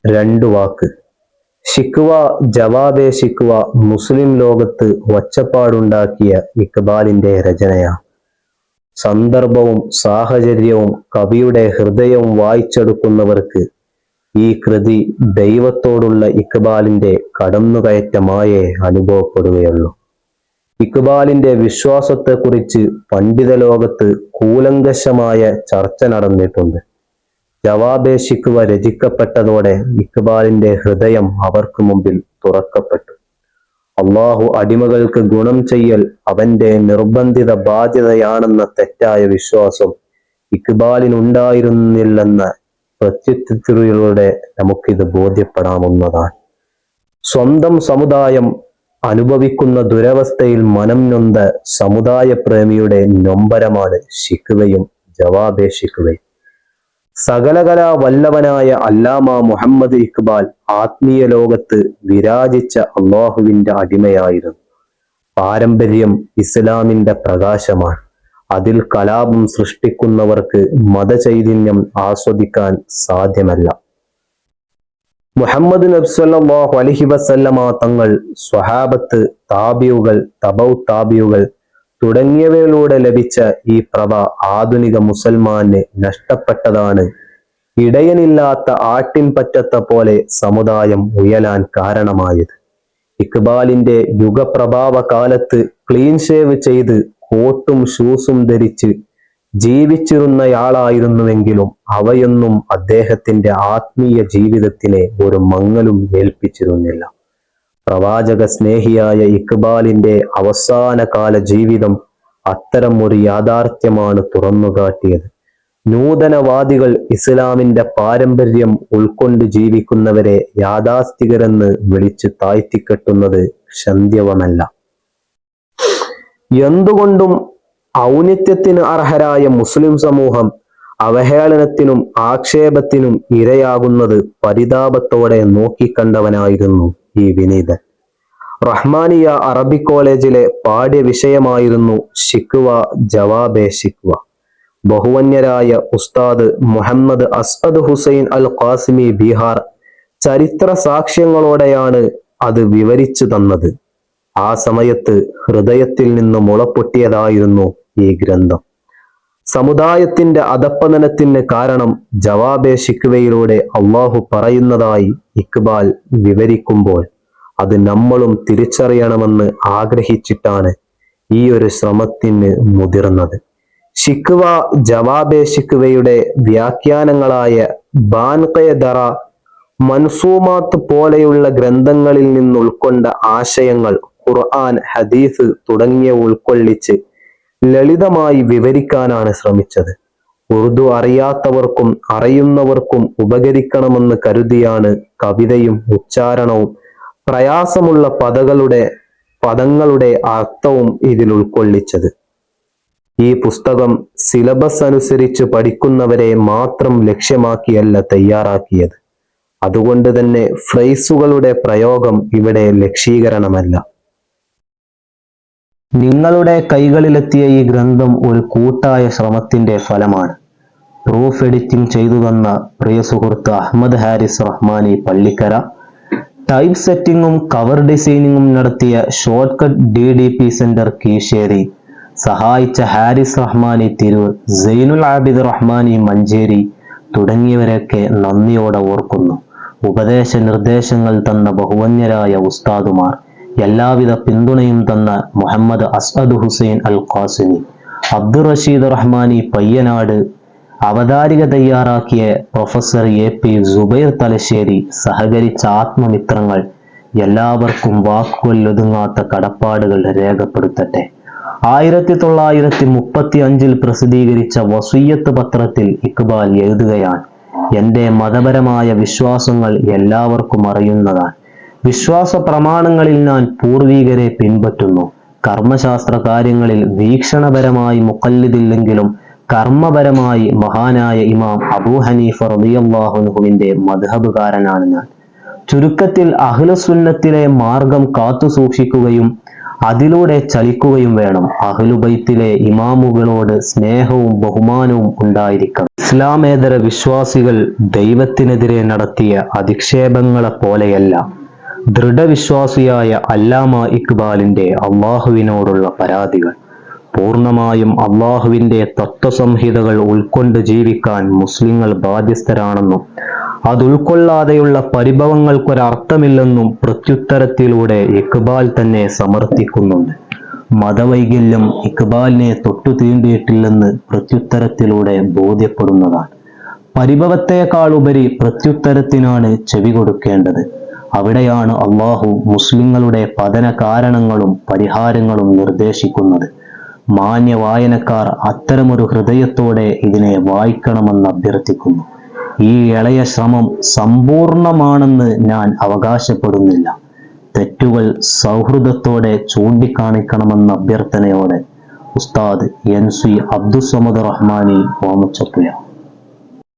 രണ്ടു വാക്ക്. ശിക്വ ജവാബെ ശിക്വ മുസ്ലിം ലോകത്ത് ഒച്ചപ്പാടുണ്ടാക്കിയ ഇക്ബാലിന്റെ രചനയാണ്. സന്ദർഭവും സാഹചര്യവും കവിയുടെ ഹൃദയവും വായിച്ചെടുക്കുന്നവർക്ക് ഈ കൃതി ദൈവത്തോടുള്ള ഇക്ബാലിന്റെ കടന്നുകയറ്റമായേ അനുഭവപ്പെടുകയുള്ളൂ. ഇക്ബാലിന്റെ വിശ്വാസത്തെക്കുറിച്ച് പണ്ഡിത ലോകത്ത് കൂലങ്കഷമായ ചർച്ച നടന്നിട്ടുണ്ട്. ജവാബെ ശിക്വ രചിക്കപ്പെട്ടതോടെ ഇക്ബാലിന്റെ ഹൃദയം അവർക്ക് മുമ്പിൽ തുറക്കപ്പെട്ടു. അള്ളാഹു അടിമകൾക്ക് ഗുണം ചെയ്യൽ അവന്റെ നിർബന്ധിത ബാധ്യതയാണെന്ന തെറ്റായ വിശ്വാസം ഇക്ബാലിനുണ്ടായിരുന്നില്ലെന്ന പ്രത്യുത്തിലൂടെ നമുക്കിത് ബോധ്യപ്പെടാവുന്നതാണ്. സ്വന്തം സമുദായം അനുഭവിക്കുന്ന ദുരവസ്ഥയിൽ മനം നൊന്ത സമുദായ പ്രേമിയുടെ നൊമ്പരമാണ് ശിക്വയും ജവാബെ ശിക്വയും. സകലകലാ വല്ലവനായ അല്ലാമ മുഹമ്മദ് ഇക്ബാൽ ആത്മീയ ലോകത്ത് വിരാജിച്ച അള്ളാഹുവിന്റെ അടിമയായിരുന്നു. പാരമ്പര്യം ഇസ്ലാമിന്റെ പ്രകാശമാണ്. അതിൽ കലാപം സൃഷ്ടിക്കുന്നവർക്ക് മതചൈതന്യം ആസ്വദിക്കാൻ സാധ്യമല്ല. മുഹമ്മദ് നബി സല്ലല്ലാഹു അലൈഹി വസല്ലമ തങ്ങൾ, സ്വഹാബത്ത്, താബിയുകൾ, തബൗ താബിയുകൾ തുടങ്ങിയവയിലൂടെ ലഭിച്ച ഈ പ്രഭ ആധുനിക മുസൽമാന് നഷ്ടപ്പെട്ടതാണ്. ഇടയനില്ലാത്ത ആട്ടിൻ പറ്റത്ത പോലെ സമുദായം ഉയലാൻ കാരണമായത്. ഇക്ബാലിന്റെ യുഗപ്രഭാവ കാലത്ത് ക്ലീൻ ഷേവ് ചെയ്ത് കോട്ടും ഷൂസും ധരിച്ച് ജീവിച്ചിരുന്നയാളായിരുന്നുവെങ്കിലും അവയൊന്നും അദ്ദേഹത്തിന്റെ ആത്മീയ ജീവിതത്തിനെ ഒരു മങ്ങലും ഏൽപ്പിച്ചിരുന്നില്ല. പ്രവാചക സ്നേഹിയായ ഇക്ബാലിന്റെ അവസാന കാല ജീവിതം അത്തരം ഒരു യാഥാർത്ഥ്യമാണ് തുറന്നുകാട്ടിയത്. നൂതനവാദികൾ ഇസ്ലാമിന്റെ പാരമ്പര്യം ഉൾക്കൊണ്ട് ജീവിക്കുന്നവരെ യാഥാസ്ഥികരെന്ന് വിളിച്ച് താഴ്ത്തിക്കെട്ടുന്നത് ക്ഷന്ത്യവമല്ല. എന്തുകൊണ്ടും ഔന്നിത്യത്തിന് അർഹരായ മുസ്ലിം സമൂഹം അവഹേളനത്തിനും ആക്ഷേപത്തിനും ഇരയാകുന്നത് പരിതാപത്തോടെ നോക്കിക്കണ്ടവനായിരുന്നു ഈ വിനീതൻ. റഹ്മാനിയ അറബിക് കോളേജിലെ പാഠ്യ വിഷയമായിരുന്നു ശിക്വ ജവാബെ ശിക്വ. ബഹുവന്യരായ ഉസ്താദ് മുഹമ്മദ് അസ്അദ് ഹുസൈൻ അൽ ഖാസിമി ബീഹാർ ചരിത്ര സാക്ഷ്യങ്ങളോടെയാണ് അത് വിവരിച്ചു തന്നത്. ആ സമയത്ത് ഹൃദയത്തിൽ നിന്ന് മുളപ്പൊട്ടിയതായിരുന്നു ഈ ഗ്രന്ഥം. സമുദായത്തിന്റെ അധപ്പതനത്തിന് കാരണം ജവാബെ ശിക്വയിലൂടെ അള്ളാഹു പറയുന്നതായി ഇക്ബാൽ വിവരിക്കുമ്പോൾ അത് നമ്മളും തിരിച്ചറിയണമെന്ന് ആഗ്രഹിച്ചിട്ടാണ് ഈ ഒരു ശ്രമത്തിന് മുതിർന്നത്. ശിക്വ ജവാബെ ശിക്വയുടെ വ്യാഖ്യാനങ്ങളായ ബാൻഖെ ദറ, മൻസൂമാത്ത് പോലെയുള്ള ഗ്രന്ഥങ്ങളിൽ നിന്നുൾക്കൊണ്ട ആശയങ്ങൾ ഖുർആൻ, ഹദീസ് തുടങ്ങിയ ഉൾക്കൊള്ളിച്ച് ലളിതമായി വിവരിക്കാനാണ് ശ്രമിച്ചത്. ഉറുദു അറിയാത്തവർക്കും അറിയുന്നവർക്കും ഉപകരിക്കണമെന്ന് കരുതിയാണ് കവിതയും ഉച്ചാരണവും പ്രയാസമുള്ള പദങ്ങളുടെ അർത്ഥവും ഇതിൽ ഉൾക്കൊള്ളിച്ചത്. ഈ പുസ്തകം സിലബസ് അനുസരിച്ച് പഠിക്കുന്നവരെ മാത്രം ലക്ഷ്യമാക്കിയല്ല തയ്യാറാക്കിയത്. അതുകൊണ്ട് തന്നെ ഫ്രേസുകളുടെ പ്രയോഗം ഇവിടെ ലക്ഷീകരണമല്ല. നിങ്ങളുടെ കൈകളിലെത്തിയ ഈ ഗ്രന്ഥം ഒരു കൂട്ടായ ശ്രമത്തിന്റെ ഫലമാണ്. പ്രൂഫ് എഡിറ്റിംഗ് ചെയ്തു തന്ന പ്രിയ സുഹൃത്ത് അഹമ്മദ് ഹാരിസ് റഹ്മാനി പള്ളിക്കര, ടൈപ്പ് സെറ്റിംഗും കവർ ഡിസൈനിങ്ങും നടത്തിയ short cut DDP centre Keeshery, സഹായിച്ച ഹാരിസ് റഹ്മാനി തിരൂർ, സൈനുൽ ആബിദ് റഹ്മാനി മഞ്ചേരി തുടങ്ങിയവരൊക്കെ നന്ദിയോടെ ഓർക്കുന്നു. ഉപദേശ നിർദ്ദേശങ്ങൾ തന്ന ബഹുവന്യരായ ഉസ്താദുമാർ, എല്ലാവിധ പിന്തുണയും തന്ന മുഹമ്മദ് അസ്അദ് ഹുസൈൻ അൽ ഖാസിമി, അബ്ദുർ റഷീദ് റഹ്മാനി പയ്യനാട്, അവതാരിക തയ്യാറാക്കിയ പ്രൊഫസർ AP സുബൈർ തലശ്ശേരി, സഹകരിച്ച ആത്മമിത്രങ്ങൾ, എല്ലാവർക്കും വാക്കുകളിൽ ഒതുങ്ങാത്ത കടപ്പാടുകൾ രേഖപ്പെടുത്തട്ടെ. 1935 പ്രസിദ്ധീകരിച്ച വസിയ്യത്ത് പത്രത്തിൽ ഇക്ബാൽ എഴുതുകയാണ്: എൻ്റെ മതപരമായ വിശ്വാസങ്ങൾ എല്ലാവർക്കും അറിയുന്നതാണ്. വിശ്വാസ പ്രമാണങ്ങളിൽ ഞാൻ പൂർവികരെ പിൻപറ്റുന്നു. കർമ്മശാസ്ത്ര കാര്യങ്ങളിൽ വീക്ഷണപരമായി മുഖല്ലിദില്ലെങ്കിലും കർമ്മപരമായി മഹാനായ ഇമാം അബൂ ഹനീഫ റളിയല്ലാഹു അൻഹുവിന്റെ മദ്ഹബുകാരനാണ് ഞാൻ. ചുരുക്കത്തിൽ അഹ്ലുസുന്നത്തിലെ മാർഗം കാത്തു സൂക്ഷിക്കുകയും അതിലൂടെ ചലിക്കുകയും വേണം. അഹ്ലുബൈത്തിലെ ഇമാമുകളോട് സ്നേഹവും ബഹുമാനവും ഉണ്ടായിരിക്കണം. ഇസ്ലാമേതര വിശ്വാസികൾ ദൈവത്തിനെതിരെ നടത്തിയ അധിക്ഷേപങ്ങളെ പോലെയല്ല ദൃഢവിശ്വാസിയായ അല്ലാമ ഇക്ബാലിന്റെ അള്ളാഹുവിനോടുള്ള പരാതികൾ. പൂർണ്ണമായും അള്ളാഹുവിന്റെ തത്വസംഹിതകൾ ഉൾക്കൊണ്ട് ജീവിക്കാൻ മുസ്ലിങ്ങൾ ബാധ്യസ്ഥരാണെന്നും അതുൾക്കൊള്ളാതെയുള്ള പരിഭവങ്ങൾക്കൊരർത്ഥമില്ലെന്നും പ്രത്യുത്തരത്തിലൂടെ ഇക്ബാൽ തന്നെ സമർത്ഥിക്കുന്നുണ്ട്. മതവൈകല്യം ഇക്ബാലിനെ തൊട്ടു തീണ്ടിയിട്ടില്ലെന്ന് പ്രത്യുത്തരത്തിലൂടെ ബോധ്യപ്പെടുന്നതാണ്. പരിഭവത്തെക്കാൾ ഉപരി പ്രത്യുത്തരത്തിനാണ് ചെവി കൊടുക്കേണ്ടത്. അവിടെയാണ് അള്ളാഹു മുസ്ലിങ്ങളുടെ പതന കാരണങ്ങളും പരിഹാരങ്ങളും നിർദ്ദേശിക്കുന്നത്. മാന്യ വായനക്കാർ അത്തരമൊരു ഹൃദയത്തോടെ ഇതിനെ വായിക്കണമെന്ന് അഭ്യർത്ഥിക്കുന്നു. ഈ എളയ ശ്രമം സമ്പൂർണമാണെന്ന് ഞാൻ അവകാശപ്പെടുന്നില്ല. തെറ്റുകൾ സൗഹൃദത്തോടെ ചൂണ്ടിക്കാണിക്കണമെന്ന അഭ്യർത്ഥനയോടെ ഉസ്താദ് NC അബ്ദുസ്സമദ് റഹ്മാനി ഓമച്ചപ്പുഴ.